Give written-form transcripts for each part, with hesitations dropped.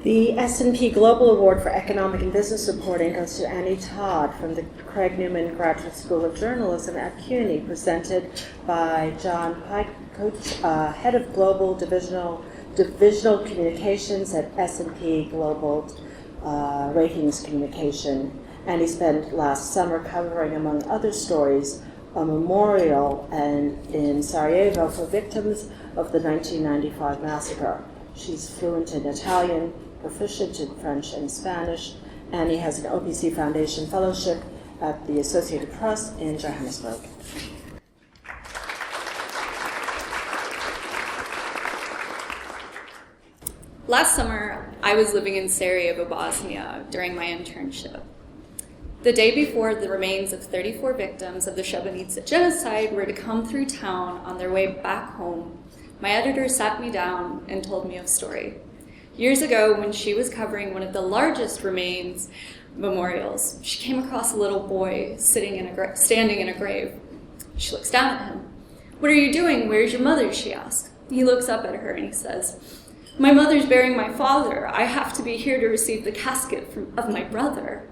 The S&P Global Award for Economic and Business Reporting goes to Annie Todd from the Craig Newman Graduate School of Journalism at CUNY, presented by John Pike, Head of Global Divisional Communications at S&P Global Ratings Communication. And he spent last summer covering, among other stories, a memorial in Sarajevo for victims of the 1995 massacre. She's fluent in Italian, proficient in French and Spanish. Annie has an OPC Foundation Fellowship at the Associated Press in Johannesburg. Last summer, I was living in Sarajevo, Bosnia during my internship. The day before the remains of 34 victims of the Srebrenica genocide were to come through town on their way back home, my editor sat me down and told me a story. Years ago, when she was covering one of the largest remains memorials, she came across a little boy standing in a grave. She looks down at him. "What are you doing? Where's your mother?" she asked. He looks up at her and he says, "My mother's burying my father. I have to be here to receive the casket of my brother."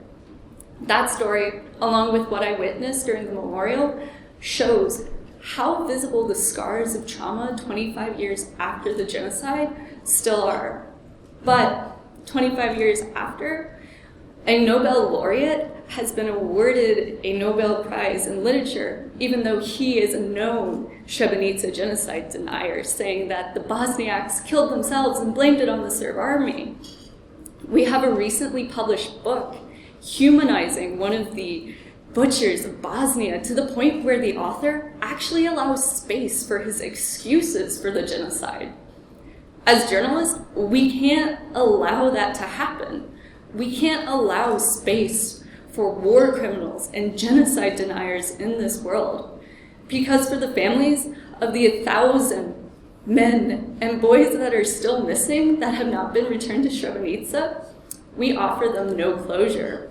That story, along with what I witnessed during the memorial, shows how visible the scars of trauma 25 years after the genocide still are. But 25 years after, a Nobel laureate has been awarded a Nobel Prize in Literature, even though he is a known Srebrenica genocide denier, saying that the Bosniaks killed themselves and blamed it on the Serb army. We have a recently published book humanizing one of the butchers of Bosnia to the point where the author actually allows space for his excuses for the genocide. As journalists, we can't allow that to happen. We can't allow space for war criminals and genocide deniers in this world. Because for the families of the 1,000 men and boys that are still missing that have not been returned to Srebrenica, we offer them no closure.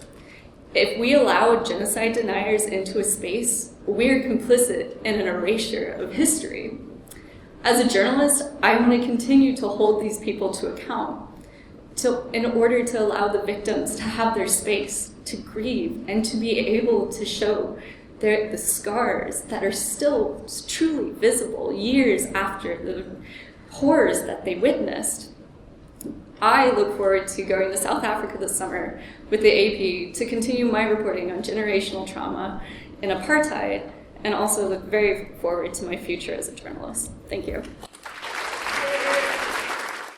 If we allow genocide deniers into a space, we're complicit in an erasure of history. As a journalist, I want to continue to hold these people to account in order to allow the victims to have their space, to grieve, and to be able to show the scars that are still truly visible years after the horrors that they witnessed. I look forward to going to South Africa this summer with the AP to continue my reporting on generational trauma in apartheid, and also look very forward to my future as a journalist. Thank you.